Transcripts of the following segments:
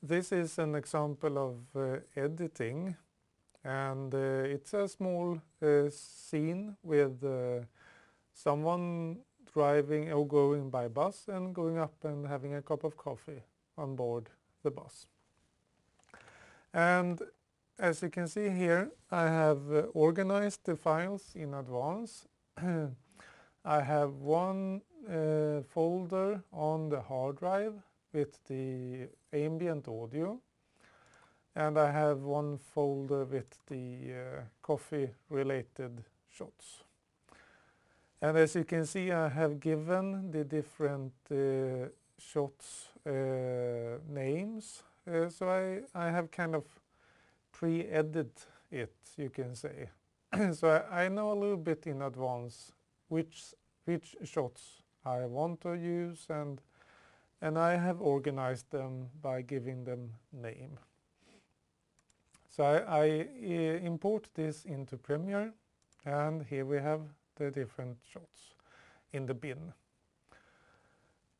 This is an example of editing, and it's a small scene with someone driving or going by bus and going up and having a cup of coffee on board the bus. And as you can see here, I have organized the files in advance. I have one folder on the hard drive with the ambient audio, and I have one folder with the coffee related shots. And as you can see, I have given the different shots names, so I have kind of pre-edited it, you can say. So I know a little bit in advance which shots I want to use, and I have organized them by giving them name. So I import this into Premiere, and here we have the different shots in the bin.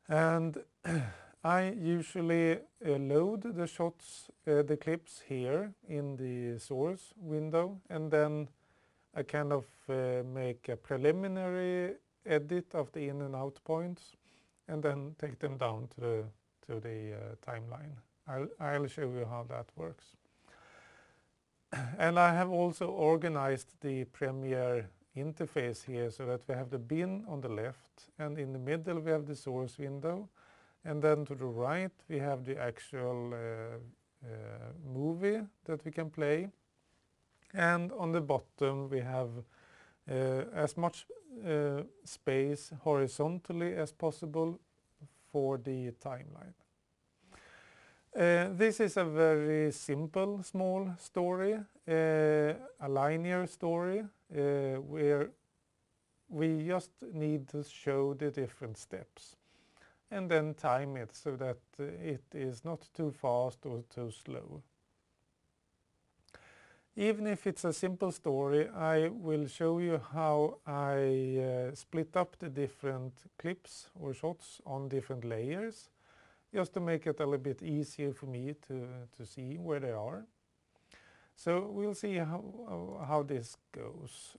And I usually load the shots, the clips here in the source window, and then I kind of make a preliminary edit of the in and out points, and then take them down to the timeline. I'll show you how that works. And I have also organized the Premiere interface here so that we have the bin on the left, and in the middle we have the source window, and then to the right we have the actual movie that we can play, and on the bottom we have as much space horizontally as possible for the timeline. This is a very simple small story, a linear story where we just need to show the different steps and then time it so that it is not too fast or too slow. Even if it's a simple story, I will show you how I split up the different clips or shots on different layers, just to make it a little bit easier for me to see where they are. So we'll see how this goes.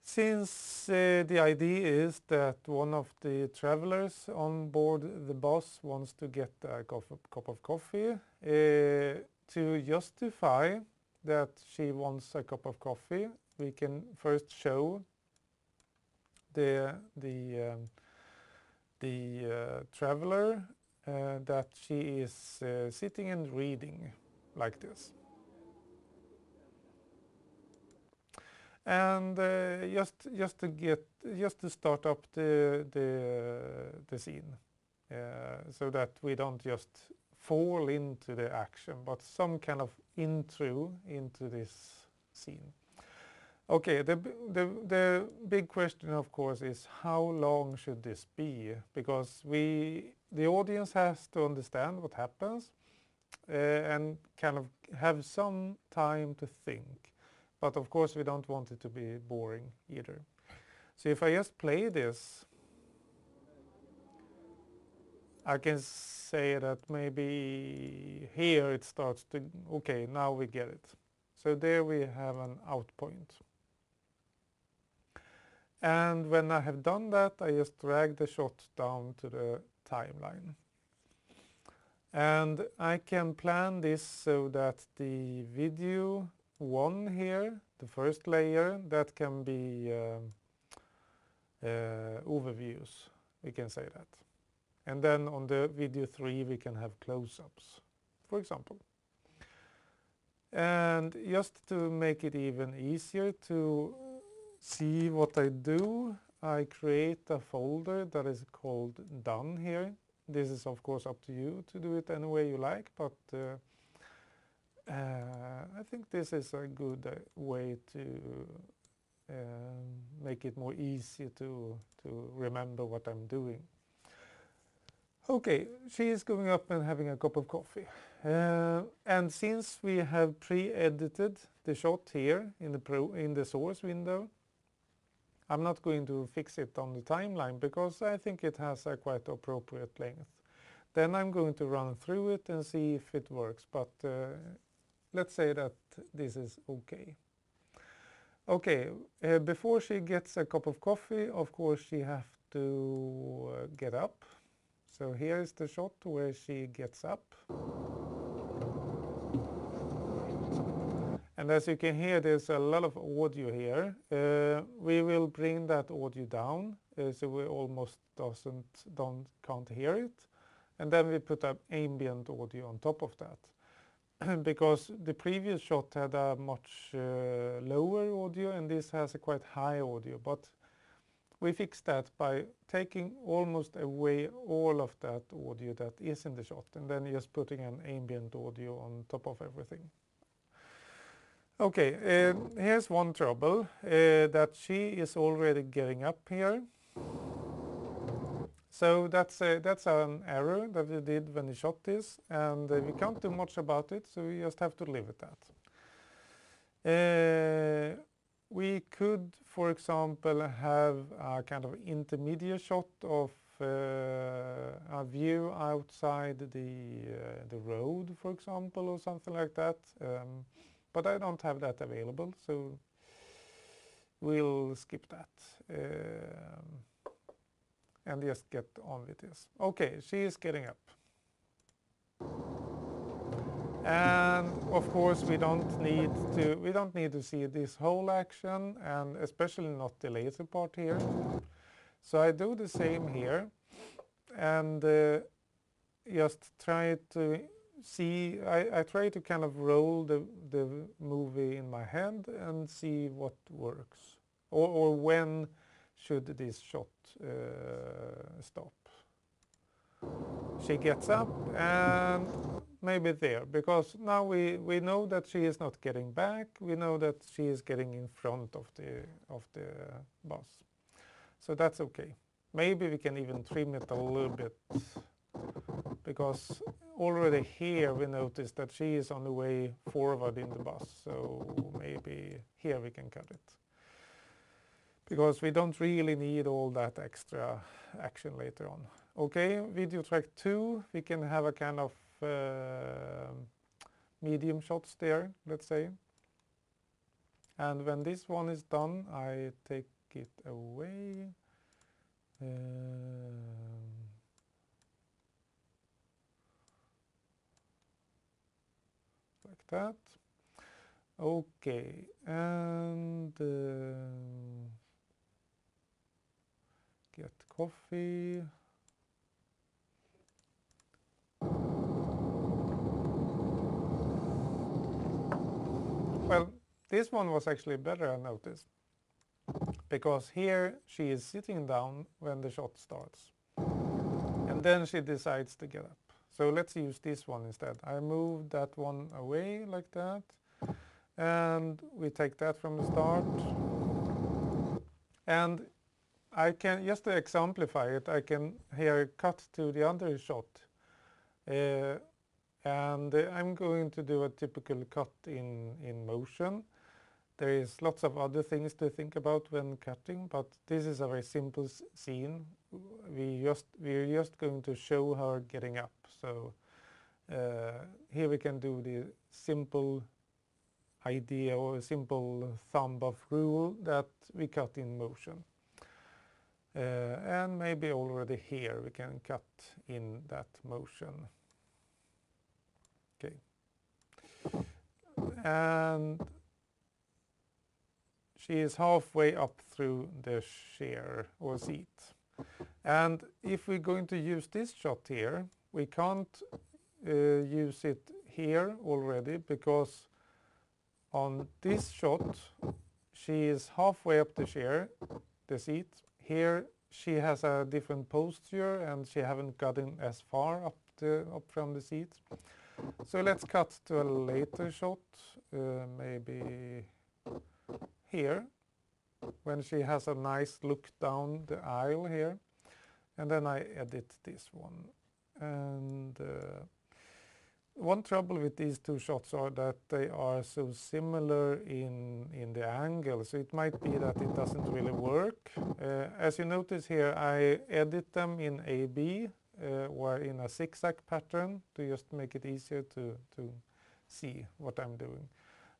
Since the idea is that one of the travelers on board the bus wants to get a cup of coffee, to justify that she wants a cup of coffee, we can first show the traveler that she is sitting and reading like this. And just to start up the scene, so that we don't just fall into the action, but some kind of intro into this scene. Okay, the big question, of course, is how long should this be? Because the audience has to understand what happens and kind of have some time to think. But of course, we don't want it to be boring either. So if I just play this, I can say that maybe here it starts to, okay, now we get it. So there we have an out point. And when I have done that, I just drag the shot down to the timeline. And I can plan this so that the video one here, the first layer, that can be overviews, we can say that. And then on the video 3 we can have close-ups, for example. And just to make it even easier to see what I do, I create a folder that is called done here. This is of course up to you to do it any way you like, but I think this is a good way to make it more easy to remember what I'm doing. Okay, she is going up and having a cup of coffee. And since we have pre-edited the shot here in the source window, I'm not going to fix it on the timeline because I think it has a quite appropriate length. Then I'm going to run through it and see if it works, but let's say that this is okay. Okay, before she gets a cup of coffee, of course she has to get up. So here is the shot where she gets up. And as you can hear, there's a lot of audio here. We will bring that audio down, so we almost can't hear it. And then we put up ambient audio on top of that. Because the previous shot had a much lower audio, and this has a quite high audio. But we fixed that by taking almost away all of that audio that is in the shot, and then just putting an ambient audio on top of everything. Okay, here's one trouble, that she is already getting up here. So that's an error that we did when we shot this, and we can't do much about it, so we just have to live with that. We could, for example, have a kind of intermediate shot of a view outside the road, for example, or something like that. But I don't have that available, so we'll skip that. And just get on with this. Okay, she is getting up. And of course we don't need to see this whole action, and especially not the later part here. So I do the same here, and just try to see, I try to kind of roll the movie in my head and see what works, or when should this shot stop. She gets up, and maybe there, because now we know that she is not getting back, we know that she is getting in front of the bus. So that's okay. Maybe we can even trim it a little bit, because already here we notice that she is on the way forward in the bus, so maybe here we can cut it. Because we don't really need all that extra action later on. Okay, video track 2, we can have a kind of medium shots there, let's say. And when this one is done, I take it away. Like that. Okay, and get coffee. Well, this one was actually better, I noticed, because here she is sitting down when the shot starts, and then she decides to get up. So let's use this one instead. I move that one away like that, and we take that from the start. And I can, just to exemplify it, I can here cut to the other shot. And I'm going to do a typical cut in motion. There is lots of other things to think about when cutting, but this is a very simple scene. We're just going to show her getting up. So here we can do the simple idea, or a simple thumb of rule, that we cut in motion. And maybe already here we can cut in that motion. Okay. And she is halfway up through the chair or seat. And if we're going to use this shot here, we can't use it here already, because on this shot she is halfway up the chair, the seat. Here she has a different posture, and she haven't gotten as far up from the seat. So let's cut to a later shot, maybe here, when she has a nice look down the aisle here, and then I edit this one. And one trouble with these two shots are that they are so similar in the angle, so it might be that it doesn't really work. As you notice here, I edit them in AB, or in a zigzag pattern to just make it easier to see what I'm doing.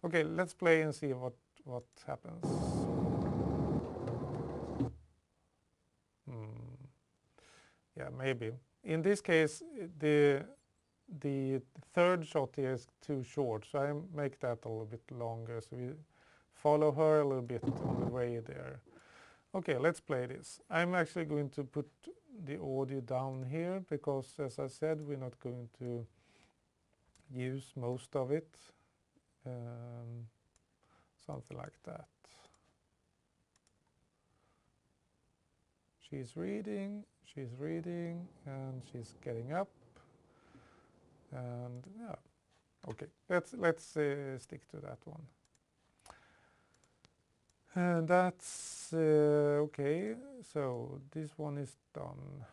Okay, let's play and see what happens. Yeah, maybe. In this case, the third shot here is too short, so I make that a little bit longer, so we follow her a little bit on the way there. Okay, let's play this. I'm actually going to put the audio down here because, as I said, we're not going to use most of it. Something like that. She's reading, and she's getting up. And yeah, okay, let's stick to that one. And that's okay, so this one is done.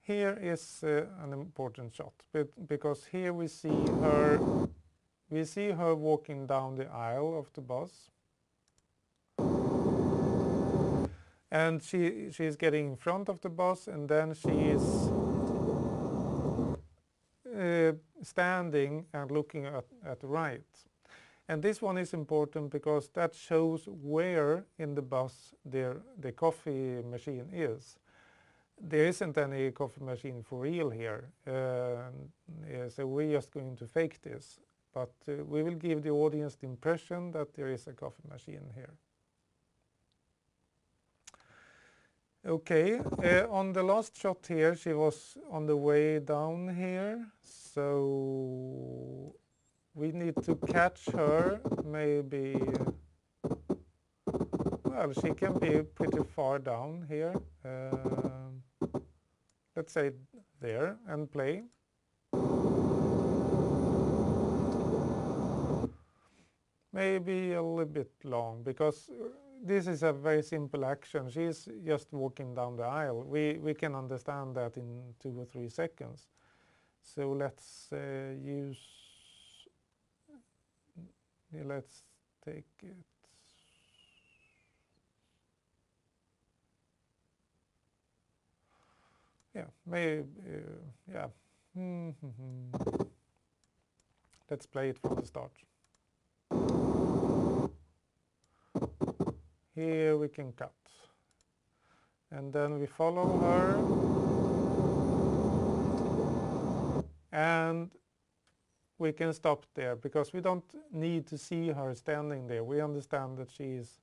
Here is an important shot, because here we see her walking down the aisle of the bus. And she's getting in front of the bus, and then she is standing and looking at the right. And this one is important because that shows where in the bus the coffee machine is. There isn't any coffee machine for real here, so we're just going to fake this. But we will give the audience the impression that there is a coffee machine here. Okay, on the last shot here, she was on the way down here, so we need to catch her, maybe, well, she can be pretty far down here. Let's say there, and play. Maybe a little bit long, because this is a very simple action. She's just walking down the aisle. We can understand that in 2 or 3 seconds. So let's let's take it. Yeah, maybe, yeah. Let's play it from the start. Here we can cut. And then we follow her. And we can stop there because we don't need to see her standing there. We understand that she is...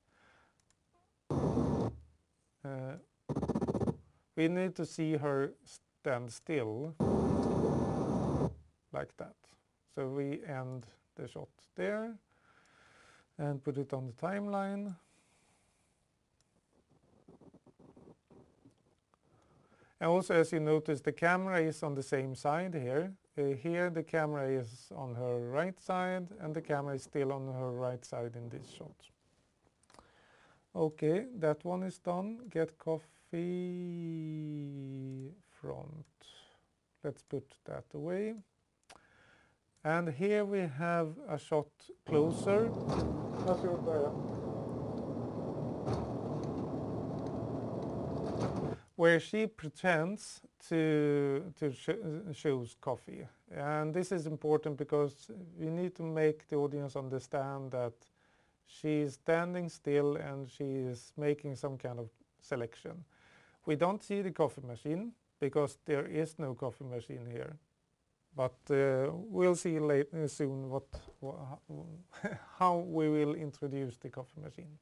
we need to see her stand still, like that. So we end the shot there and put it on the timeline. And also, as you notice, the camera is on the same side here. Here the camera is on her right side, and the camera is still on her right side in this shot. Okay, that one is done. Get coffee front. Let's put that away. And here we have a shot closer. Where she pretends to choose coffee. And this is important because we need to make the audience understand that she is standing still and she is making some kind of selection. We don't see the coffee machine because there is no coffee machine here. But we'll see later soon how we will introduce the coffee machine.